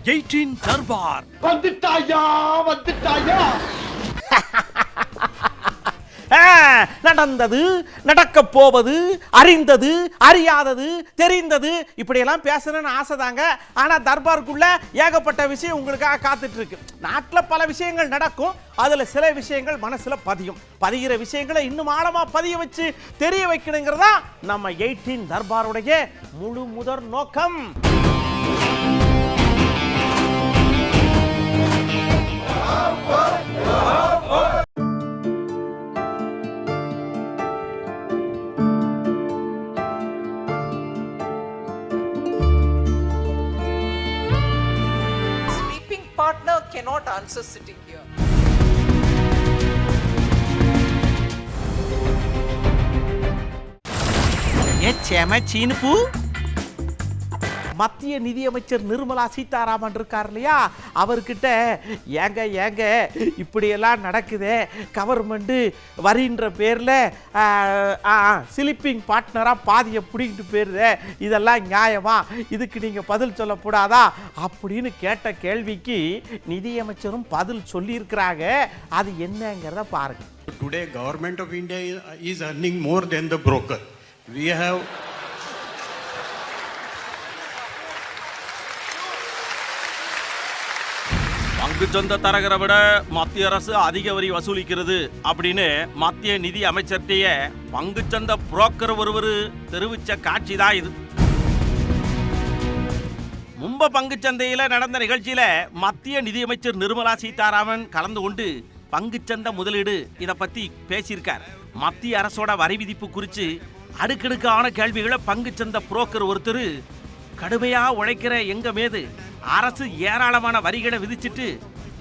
18 தர்பார் வந்துட்டாயா. நடந்தது, நடக்க போவது, அறிந்தது, அறியாதது, தெரிந்தது, இப்படியெல்லாம் பேசணும்னு ஆசைதாங்க. ஆனா தர்பாருக்குள்ள ஏகப்பட்ட விஷயம் உங்களுக்காக காத்துட்டு இருக்கு. நாட்டில் பல விஷயங்கள் நடக்கும், அதுல சில விஷயங்கள் மனசுல பதிகிற விஷயங்களை இன்னும் ஆழமா பதிய வச்சு தெரிய வைக்கணுங்கிறதா நம்ம 18 தர்பாருடைய முழு முதற் நோக்கம். Partner cannot answer sitting here. சீனுப்பு மத்திய நிதியமைச்சர் நிர்மலா சீதாராமன் இருக்கார் இல்லையா, அவர்கிட்ட ஏங்க இப்படியெல்லாம் நடக்குதே, கவர்மெண்ட் வரின்ற பேரில் ஸ்லீப்பிங் பார்ட்னராக பாதியை பிடிக்கிட்டு போயிருதே, இதெல்லாம் நியாயமா, இதுக்கு நீங்கள் பதில் சொல்லக்கூடாதா அப்படின்னு கேட்ட கேள்விக்கு நிதியமைச்சரும் பதில் சொல்லியிருக்கிறாங்க. அது என்னங்கிறத பாருங்க. Today government of India is earning more than the broker. We have பங்குச்சந்தை தரகரை விட மத்திய அரசு அதிக வரி வசூலிக்கிறது அப்படின்னு மத்திய நிதி அமைச்சர்கிட்ட பங்குச்சந்தை புரோக்கர் ஒருவர் தெரிவிச்ச காட்சி தான் இது. மும்பை பங்குச்சந்தையில நடந்த நிகழ்ச்சியில மத்திய நிதியமைச்சர் நிர்மலா சீதாராமன் கலந்து கொண்டு பங்குச்சந்தை முதலீடு இதை பத்தி பேசியிருக்கார். மத்திய அரசோட வரி விதிப்பு குறித்து அடுக்கடுக்கான கேள்விகளை பங்குச்சந்தை புரோக்கர் ஒருத்தர் கடுமையா உழைக்கிற எங்க மீது அரசு ஏராளமான வரிகளை விதிச்சிட்டு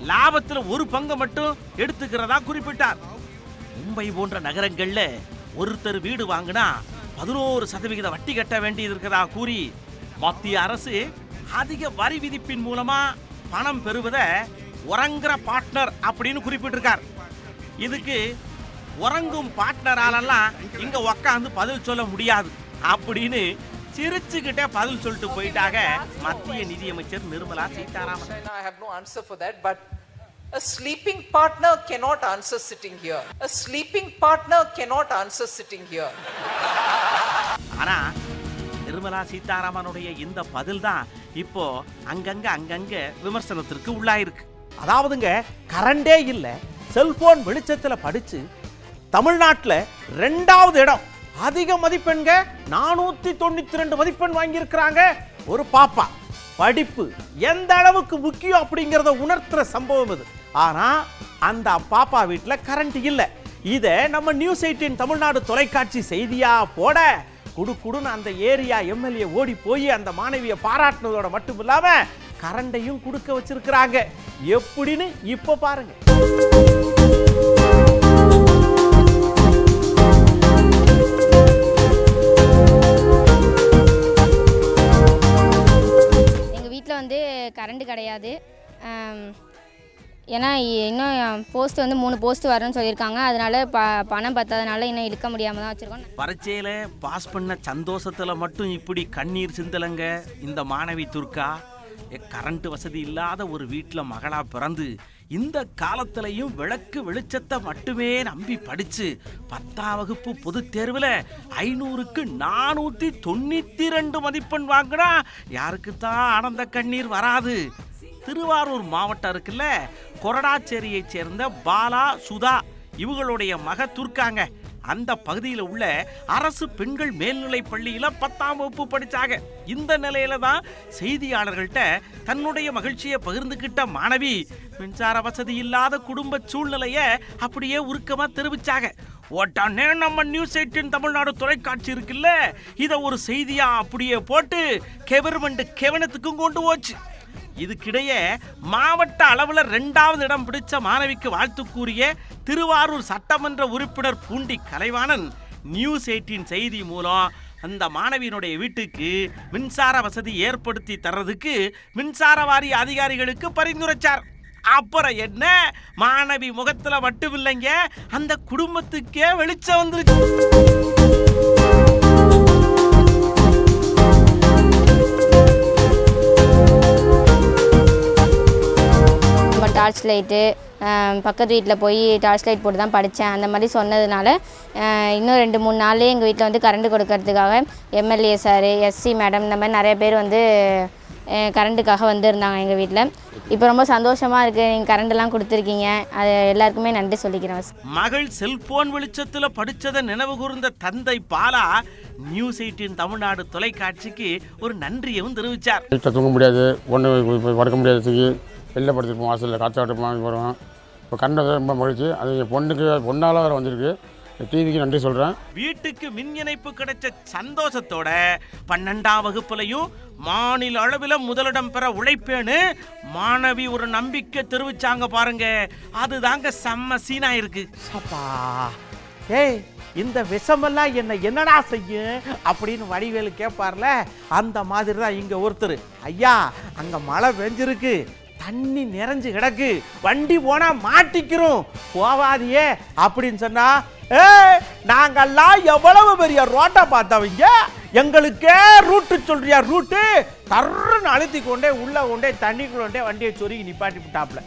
லாபத்தில் ஒரு பங்கு மட்டும் எடுத்துக்கிறதா குறிப்பிட்டார். மும்பை போன்ற நகரங்கள்ல ஒருத்தர் வீடு வாங்கினா 11% வட்டி கட்ட வேண்டியது இருக்கிறதா கூறி மத்திய அரசு அதிக வரி விதிப்பின் மூலமா பணம் பெறுவதை உறங்குற பார்ட்னர் அப்படின்னு குறிப்பிட்டிருக்கார். இதுக்கு உறங்கும் பார்ட்னராலெல்லாம் இங்க உக்காந்து பதில் சொல்ல முடியாது அப்படின்னு சிரிச்சுக்கிட்டே பதில் சொல்லிட்டு போயிட்டாங்க மத்திய நிதியமைச்சர் Nirmala Sitharaman. I have no answer for that, but a sleeping partner cannot answer sitting here. A sleeping partner cannot answer sitting here. ஆனா நிர்மலா சீதாராமனுடைய இந்த பதில் தான் இப்போ அங்கங்க விமர்சனத்திற்கு உள்ளாயிருக்கு. அதாவதுங்க, கரண்டே இல்ல, செல்போன் வெளிச்சத்துல படிச்சு தமிழ்நாட்டுல 2வது இடம், அதிக மதிப்பெண்க 492 மதிப்பெண் வாங்கியிருக்கிறாங்க ஒரு பாப்பா. படிப்பு எந்த அளவுக்கு முக்கியம் அப்படிங்கிறத உணர்த்துற சம்பவம் இது. ஆனா அந்த பாப்பா வீட்டுல கரண்ட் இல்ல. இதை நம்ம நியூஸ் 18 தமிழ்நாடு தொலைக்காட்சி செய்தியா போட குடுன்னு அந்த ஏரியா எம்எல்ஏ ஓடி போய் அந்த மாணவியை பாராட்டினதோட மட்டும் இல்லாம கரண்டையும் கொடுக்க வச்சிருக்கிறாங்க. எப்படின்னு இப்ப பாருங்க. கரண்ட் கிடையாது. ஏன்னா இன்னும் போஸ்ட் 3 போஸ்ட் வரணும்னு சொல்லியிருக்காங்க. அதனால பணம் பத்தாதனால இன்னும் இழுக்க முடியாமல் தான் வச்சுருக்கோம். பரீட்சையில் பாஸ் பண்ண சந்தோஷத்தில் மட்டும் இப்படி கண்ணீர் சிந்தலைங்க இந்த மாணவி துர்கா. கரண்ட் வசதி இல்லாத ஒரு வீட்டில் மகளா பிறந்து இந்த காலத்திலையும் விளக்கு வெளிச்சத்தை மட்டுமே நம்பி படிச்சு 10ஆம் வகுப்பு பொதுத் தேர்வில் 500க்கு 492 மதிப்பெண் வாங்கினா யாருக்குத்தான் ஆனந்த கண்ணீர் வராது. திருவாரூர் மாவட்டம் இருக்குல்ல, கொரடாச்சேரியை சேர்ந்த பாலா சுதா இவங்களுடைய மக துர்க்காங்க. அந்த பகுதியில் உள்ள அரசு பெண்கள் மேல்நிலை பள்ளியில 10ஆம் வகுப்பு படிச்சாங்க. இந்த நிலையில தான் செய்தியாளர்கள்ட்ட தன்னுடைய மகிழ்ச்சியை பகிர்ந்துகிட்ட மாணவி மின்சார வசதி இல்லாத குடும்ப சூழ்நிலைய அப்படியே உருக்கமா தெரிவிச்சாங்க. உடனே நம்ம நியூஸ் 18 தமிழ்நாடு தொலைக்காட்சி இருக்குல்ல, இதை ஒரு செய்தியா அப்படியே போட்டு கவர்மெண்ட் கவனத்துக்கும் கொண்டு போச்சு. இதுக்கிடையே மாவட்ட அளவில் 2வது இடம் பிடிச்ச மாணவிக்கு வாழ்த்து கூறிய திருவாரூர் சட்டமன்ற உறுப்பினர் பூண்டி கலைவாணன் நியூஸ் 18 செய்தி மூலம் அந்த மாணவியினுடைய வீட்டுக்கு மின்சார வசதி ஏற்படுத்தி தர்றதுக்கு மின்சார வாரிய அதிகாரிகளுக்கு பரிந்துரைச்சார். அப்புறம் என்ன, மாணவி முகத்துல மட்டும் இல்லைங்க, அந்த குடும்பத்துக்கே வெளிச்சம் வந்துருச்சு. டார்ச் லைட்டு பக்கத்து வீட்டில் போய் டார்ச் லைட் போட்டு தான் படித்தேன் அந்த மாதிரி சொன்னதுனால இன்னும் 2-3 நாள்லேயே எங்கள் வீட்டில் வந்து கரண்ட் கொடுக்கறதுக்காக எம்எல்ஏ சார் எஸ்சி மேடம் இந்த மாதிரி நிறைய பேர் வந்து கரண்ட்டுக்காக வந்திருந்தாங்க எங்கள் வீட்டில். இப்போ ரொம்ப சந்தோஷமாக இருக்குது, நீங்கள் கரண்டெல்லாம் கொடுத்துருக்கீங்க, அது எல்லாருக்குமே நன்றி சொல்லிக்கிறேன். மகள் செல்போன் வெளிச்சத்தில் படித்ததை நினைவு கூர்ந்த தந்தை பாலா நியூஸ் 18 தமிழ்நாடு தொலைக்காட்சிக்கு ஒரு நன்றியவும் தெரிவித்தார். வீட்டில் தூங்க முடியாது, ஒன்று படுக்க முடியாததுக்கு வெளில படுத்துருப்போம், வாசலில் காற்றாட்டம் போகிறோம். இப்போ கரண்ட் ரொம்ப மகிழ்ச்சி. அது என் பொண்ணால் வேறு வந்திருக்கு. டிவிக்கு நன்றி சொல்கிறேன். வீட்டுக்கு மின் இணைப்பு கிடைச்ச சந்தோஷத்தோட 12ஆம் வகுப்புலையும் மாநில அளவில் முதலிடம் பெற உழைப்பேன்னு மாணவி ஒரு நம்பிக்கை தெரிவிச்சாங்க பாருங்க. அதுதாங்க செம்ம சீனா இருக்கு. அப்பா ஏய், இந்த விஷமெல்லாம் என்னடா செய்யும் அப்படின்னு வடிவேலு கேட்பார்ல, அந்த மாதிரி தான் இங்கே ஒருத்தர், ஐயா அங்கே மழை பெஞ்சிருக்கு, தண்ணி நிறைஞ்சு கிடக்கு, வண்டி போனால் மாட்டிக்கிறோம், போவாதியே அப்படின்னு சொன்னா, நாங்கெல்லாம் எவ்வளவு பெரிய ரோட்டை பார்த்தவங்க, எங்களுக்கே ரூட்டு சொல்றியா, ரூட்டு தர்றன்னு அழுத்தி கொண்டே உள்ள கொண்டே தண்ணிக்குள்ளே வண்டியை சொருகி நிப்பாட்டி விட்டாப்ல.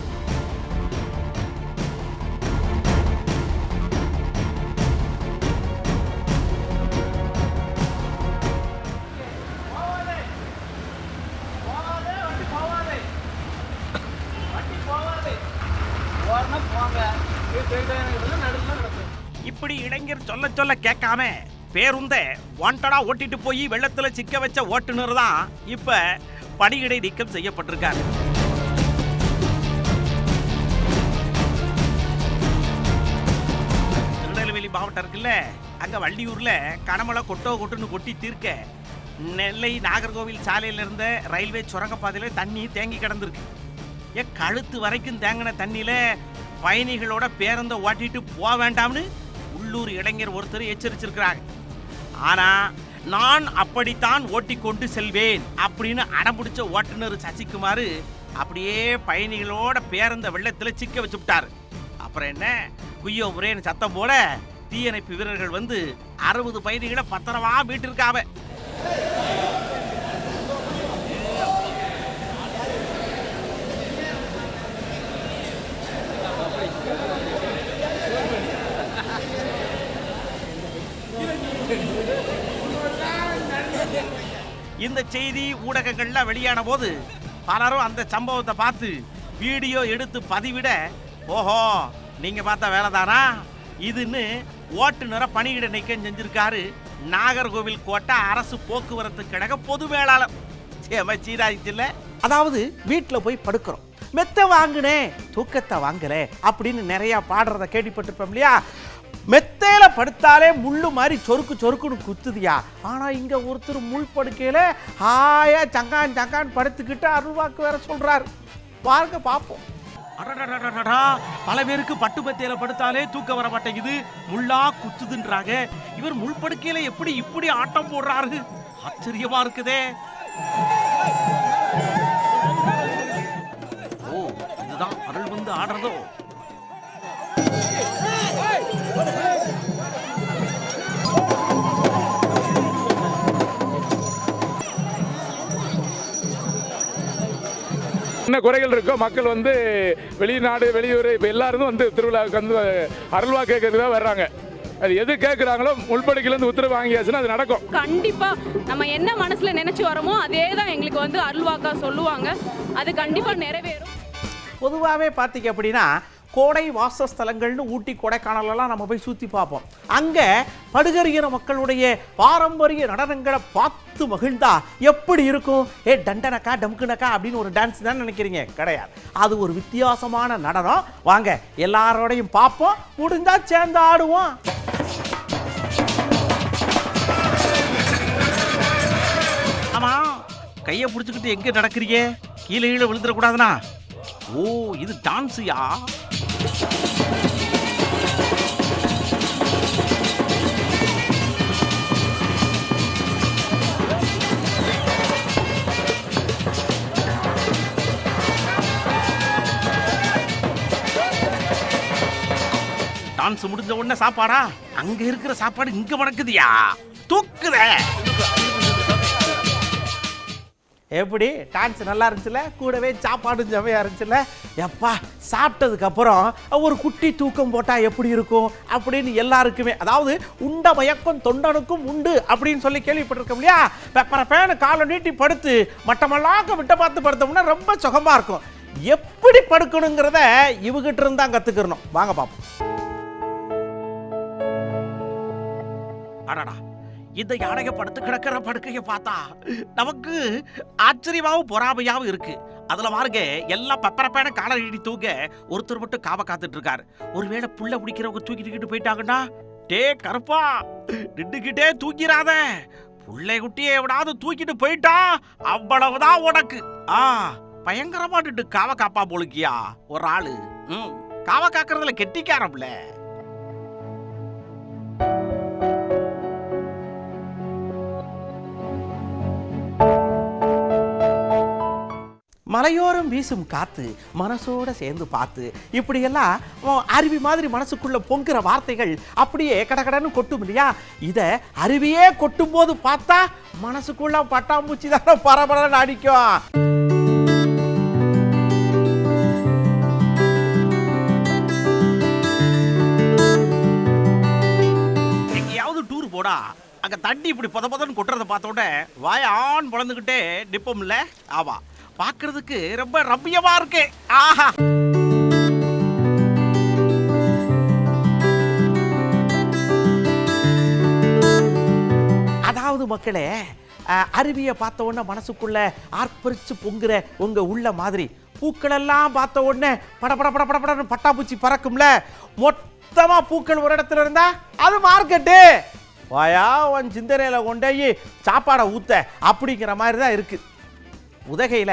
இப்படி இளைஞர் சொல்ல சொல்ல கேட்காம பேருந்த வாண்டடா ஓட்டிட்டு போய் வெள்ளத்துல சிக்க வச்ச ஓட்டுநர் தான் இப்ப பணியிடை நீக்கம் செய்யப்பட்டிருக்காரு. திருநெல்வேலி மாவட்டம் இருக்குல்ல, அங்க வள்ளியூர்ல கனமழை கொட்டுன்னு கொட்டி தீர்க்க நெல்லை நாகர்கோவில் சாலையில இருந்த ரயில்வே சுரங்கப்பாதையில தண்ணி தேங்கி கிடந்திருக்கு. கழுத்து வரைக்கும் தேங்கின தண்ணியில பயணிகளோட பேருந்தை ஓட்டிட்டு போக வேண்டாம்னு உள்ளூர் இளைஞர் ஒருத்தர் எச்சரிச்சிருக்கிறாங்க. ஆனா நான் அப்படித்தான் ஓட்டி கொண்டு செல்வேன் அப்படின்னு அடம்பிடிச்ச ஓட்டுநர் சசிகுமார் அப்படியே பயணிகளோட பேருந்த வெள்ளத்துல சிக்க வச்சு விட்டாரு. அப்புறம் என்ன, குய்யோ முறைன்னு சத்தம் போல தீயணைப்பு வீரர்கள் வந்து 60 பயணிகளை பத்திரமா மீட்டிருக்காவ. இந்த செய்தி ஊடகங்கள்ல வெளியான போது பலரும் அந்த சம்பவத்தை பார்த்து வீடியோ எடுத்து பதிவிட, ஓஹோ நீங்க பார்த்த வேலைதானா இதுன்னு ஓட்டுநரை பணியிட நீக்கம் செஞ்சிருக்காரு நாகர்கோவில் கோட்டை அரசு போக்குவரத்து கழக பொது வேளாளர். சீராயிச்சுல. அதாவது வீட்டில் போய் படுக்கிறோம், மெத்த வாங்கினேன் தூக்கத்தை வாங்கல அப்படின்னு நிறைய பாடுறத கேள்விப்பட்டிருப்போம் இல்லையா. மெத்தையில படுத்தாலே முள்ளு மாதிரி சொருக்குன்னு குத்துதியா. ஆனா இங்க ஒருத்தர் முள் படுக்கையில ஹாயா சங்கான் படுத்துக்கிட்டு அருள்வாக்கு வேற சொல்றாரு. பாருங்க பாப்போம். பல பேருக்கு பட்டு மெத்தையில படுத்தாலே தூக்க வர மாட்டேங்குது, முள்ளா குத்துதுன்றாங்க. இவர் முள் படுக்கையில எப்படி இப்படி ஆட்டம் போடுறாரு, ஆச்சரியமா இருக்குதே. ஓ, இதுதான் அருள் வந்து ஆடுறதோ. என்ன குறைகள் இருக்கோ மக்கள் வந்து வெளிநாடு வெளியூர் இப்போ எல்லாரும் வந்து திருவிழாவுக்கு வந்து அருள்வா கேட்கறதுக்கு தான் வர்றாங்க. அது எது கேட்குறாங்களோ முள்படுக்கையிலேருந்து உத்தரவு வாங்கியாச்சுன்னா அது நடக்கும். கண்டிப்பாக நம்ம என்ன மனசில் நினச்சி வரோமோ அதே தான் எங்களுக்கு வந்து அருள்வாக்கா சொல்லுவாங்க, அது கண்டிப்பாக நிறைவேறும். பொதுவாகவே பார்த்தீங்க அப்படின்னா கோடை வாசஸ்தலங்கள்னு ஊட்டி கொடைக்கானலெல்லாம் நம்ம போய் சுற்றி பார்ப்போம். அங்கே படுகறியின மக்களுடைய பாரம்பரிய நடனங்களை பார்த்து மகிழ்ந்தா எப்படி இருக்கும்? டண்டனக்கா டம்குனக்கா அப்படின்னு ஒரு டான்ஸ் தான் நினைக்கிறீங்க? கிடையாது, அது ஒரு வித்தியாசமான நடனம். வாங்க எல்லாரோடையும் பார்ப்போம், முடிஞ்சா சேர்ந்து ஆடுவோம். ஆமா, கையை பிடிச்சிக்கிட்டு எங்க நடக்கிறீங்க? கீழே விழுந்துடக்கூடாதுனா? ஓ, இது டான்ஸியா? டான்ஸ் முடிஞ்ச உடனே சாப்பாடா? அங்க இருக்கிற சாப்பாடு இங்க மணக்குதியா? தூக்குதே. எப்படி டான்ஸ் நல்லா இருந்துச்சுல, கூடவே சாப்பாடும் செமையாக இருந்துச்சுல. எப்பா சாப்பிட்டதுக்கப்புறம் ஒரு குட்டி தூக்கம் போட்டால் எப்படி இருக்கும் அப்படின்னு எல்லாருக்குமே, அதாவது உண்ட மயக்கம் தொண்டனுக்கும் உண்டு அப்படின்னு சொல்லி கேள்விப்பட்டிருக்கோம் இல்லையா. பெப்பரப்பேன்னு காலை நீட்டி படுத்து மட்டமெல்லாம் விட்ட பார்த்து படுத்தோம்னா ரொம்ப சுகமாக இருக்கும். எப்படி படுக்கணுங்கிறத இவகிட்ட இருந்தா கற்றுக்கிறணும். வாங்க பார்ப்போம். அடடா, இந்த யானையை படுத்து கிடக்கிற படுக்கையை பார்த்தா நமக்கு ஆச்சரியமாவும் பொறாமையாவும் இருக்கு. அதுல பாருங்க, எல்லாம் பப்பரப்பேன காலை நீட்டி தூங்க ஒருத்தர் மட்டும் காவ காத்துட்டு இருக்காரு. ஒருவேளை புள்ள பிடிக்கிறவங்க தூக்கிட்டு போயிட்டாங்கன்னா, டே கருப்பா நின்றுகிட்டே தூக்கிடாத, புள்ளை குட்டியை எவனாவது தூக்கிட்டு போயிட்டா அவ்வளவுதான் உனக்கு. பயங்கரமா நின்று காவ காப்பா போலுக்கியா ஒரு ஆளு. காவ காக்கிறதுல கெட்டிக்காரம்ல. மலையோரம் வீசும் காத்து மனசோட சேர்ந்து பார்த்து, இப்படியெல்லாம் அருவி மாதிரி மனசுக்குள்ள பொங்குற வார்த்தைகள் அப்படியே கடகடன்னு கொட்டும் இல்லையா. இதை அருவியே கொட்டும் போது பார்த்தா மனசுக்குள்ள பட்டாம்பூச்சி தானே பரபரன்னு அடிக்கும். எங்கேயாவது டூர் போடா, அங்க தண்ணி இப்படி பொத பொதன்னு கொட்டுறதை பார்த்த உடனே வாய ஆன் பொழந்துக்கிட்டே நிப்போம்ல. ஆமா, பார்க்கிறதுக்கு ரொம்ப ரம்மியமா இருக்கு. ஆஹா, அதாவது மக்களே, அருவியை பார்த்த உடனே மனசுக்குள்ள ஆர்ப்பரிச்சு பொங்குற உங்க உள்ள மாதிரி பூக்களெல்லாம் பார்த்த உடனே படபட படபடன்னு பட்டாப்பூச்சி பறக்கும்ல. மொத்தமா பூக்கள் ஒரு இடத்துல இருந்தா அது மார்க்கெட்டு. வாயா உன் சிந்தனையில கொண்டே சாப்பாடை ஊத்த அப்படிங்கிற மாதிரி தான் இருக்கு. உதகையில்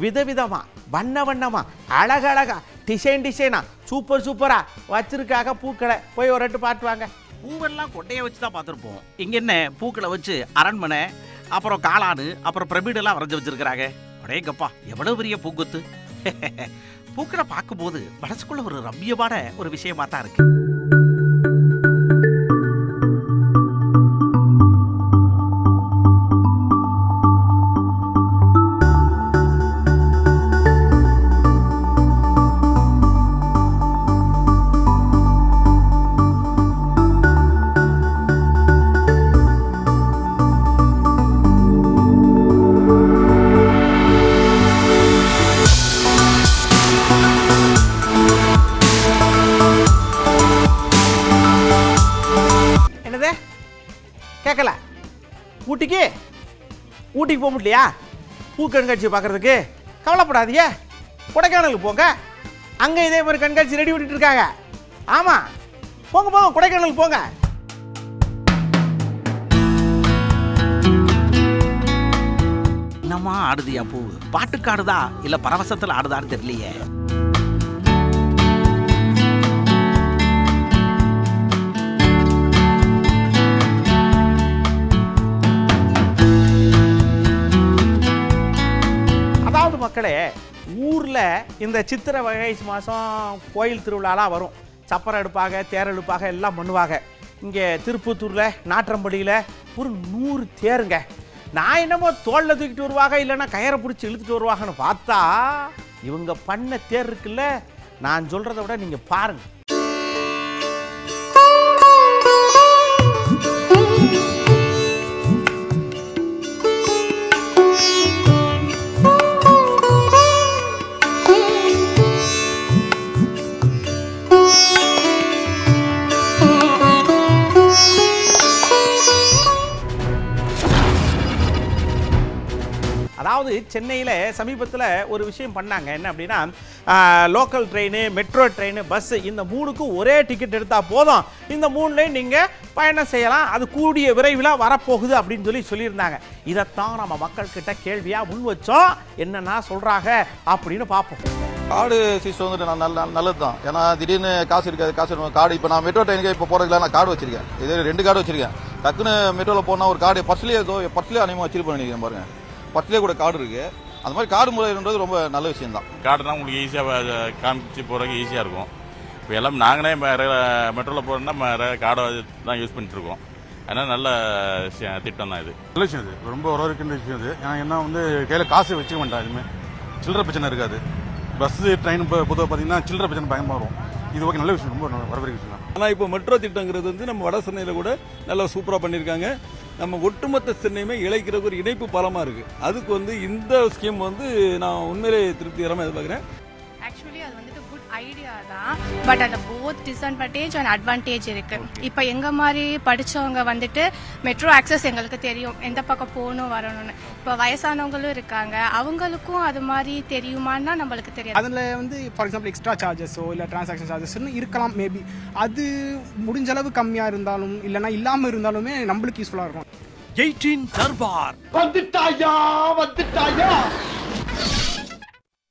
விதவிதமா வண்ண வண்ணமா அழகழகா டிசைனா சூப்பரா வச்சிருக்காங்க பூக்களை. போய் ஒரு ரெட்டு பாட்டுவாங்க. பூவெல்லாம் கொட்டையை வச்சு தான் பார்த்துருப்போம். இங்க என்ன பூக்களை வச்சு அரண்மனை, அப்புறம் காளானு, அப்புறம் பிரமிடெல்லாம் வரைஞ்சி வச்சிருக்கிறாங்க. அடேங்கப்பா, எவ்வளவு பெரிய பூக்குத்து. பூக்களை பார்க்கும்போது மனசுக்குள்ள ஒரு ரம்மியமான ஒரு விஷயமா தான் இருக்கு. கேட்கல, ஊட்டிக்கு போக முடியலையா பூ கண்காட்சி பார்க்கறதுக்கு? கவலைப்படாதீங்க, கொடைக்கானலுக்கு போங்க. அங்கே இதே மாதிரி கண்காட்சி ரெடி பண்ணிட்டு இருக்காங்க. ஆமாம், போங்க கொடைக்கானலுக்கு போங்க. என்னம்மா ஆடுதியா பூ? பாட்டுக்கு ஆடுதா இல்ல பரவசத்துல ஆடுதான்னு தெரியலையே. மக்களே, ஊரில் இந்த சித்திரை வைகாசி மாதம் கோயில் திருவிழாலாம் வரும். சப்பரம் எடுப்பாங்க, தேர் எடுப்பாங்க, எல்லாம் பண்ணுவாங்க. இங்கே திருப்பத்தூரில் நாற்றம்படியில் ஒரு 100 தேருங்க. நான் என்னமோ தோளில் தூக்கிட்டு வருவாங்க, இல்லைன்னா கயரை பிடிச்சி இழுத்துட்டு வருவாங்கன்னு பார்த்தா இவங்க பண்ண தேர் இருக்குல்ல, நான் சொல்கிறத விட நீங்கள் பாருங்கள். அதாவது சென்னையில் சமீபத்தில் ஒரு விஷயம் பண்ணாங்க. என்ன அப்படின்னா, local train, metro train, bus, இந்த 3க்கும் ஒரே டிக்கெட் எடுத்தால் போதும், இந்த 3லையும் நீங்கள் பயணம் செய்யலாம், அது கூடிய விரைவில் வரப்போகுது அப்படின்னு சொல்லியிருந்தாங்க. இதைத்தான் நம்ம மக்கள்கிட்ட கேள்வியாக முன் வச்சோம். என்னென்னா சொல்கிறாங்க அப்படின்னு பார்ப்போம். கார்டு சிஸ்டம் வந்துட்டு நல்லது தான். ஏன்னா திடீர்னு காசு இருக்காது, கார்டு இப்போ நான் மெட்ரோ ட்ரெயினுக்கு இப்போ போகிறதுல நான் கார்டு வச்சிருக்கேன். இது 2 கார்டு வச்சிருக்கேன். டக்குன்னு மெட்ரோவில் போனால் ஒரு கார்டு பர்ஸ்லேயே அதிகமாக வச்சிருப்பேன் நினைக்கிறேன். பாருங்க, பர்ஸ்லேயே கூட கார்டு இருக்குது. அந்த மாதிரி கார்டு முறைன்றது ரொம்ப நல்ல விஷயம் தான். கார்டுனா உங்களுக்கு ஈஸியாக காமிச்சு போகிறதுக்கு ஈஸியாக இருக்கும். இப்போ எல்லாம் நாங்களே மெட்ரோவில் போகிறோம்னா கார்டை தான் யூஸ் பண்ணிட்டுருக்கோம். அதனால் நல்ல திட்டம் தான் இது. நல்ல விஷயம் இது, ரொம்ப வரவேற்கின்ற விஷயம் இது. ஏன்னா வந்து கையில் காசு வச்சுக்க மாட்டான், எதுவுமே சில்லற பிரச்சனை இருக்காது. பஸ்ஸு ட்ரெயின் பொதுவாக பார்த்தீங்கன்னா சில்லற பிரச்சனை பயமாக வரும். இது ஓகே, நல்ல விஷயம், ரொம்ப வரவேற்கிற விஷயம் தான். ஆனால் இப்போ மெட்ரோ திட்டங்கிறது வந்து நம்ம வட சென்னையில் கூட நல்லா சூப்பராக பண்ணியிருக்காங்க. நம்ம ஒட்டுமொத்த சென்னையுமே இழைக்கிறதுக்கு ஒரு இணைப்பு பாலமாக இருக்குது. அதுக்கு வந்து இந்த ஸ்கீம் வந்து நான் உண்மையிலே திருப்திகரமாக எதிர்பார்க்குறேன். ஆக்சுவலி அது வந்துட்டு குட் ஐடியா தான், பட் அதில் போத் டிஸ்அட்வான்டேஜ் அண்ட் அட்வான்டேஜ் இருக்கு. இப்போ எங்க மாதிரி படிச்சவங்க வந்துட்டு மெட்ரோ ஆக்சஸ் எங்களுக்கு தெரியும், எந்த பக்கம் போகணும் வரணும்னு. இப்போ வயசானவங்களும் இருக்காங்க, அவங்களுக்கும் அது மாதிரி தெரியுமான்னா நம்மளுக்கு தெரியாது. அதில் வந்து ஃபார் எக்ஸாம்பிள் எக்ஸ்ட்ரா சார்ஜஸோ இல்லை டிரான்சாக்ஷன் சார்ஜஸ்ன்னு இருக்கலாம் மேபி. அது முடிஞ்ச அளவு கம்மியாக இருந்தாலும் இல்லைனா இல்லாமல் இருந்தாலுமே நம்மளுக்கு யூஸ்ஃபுல்லாக இருக்கும். 18 தர்பார் வந்துட்டாயா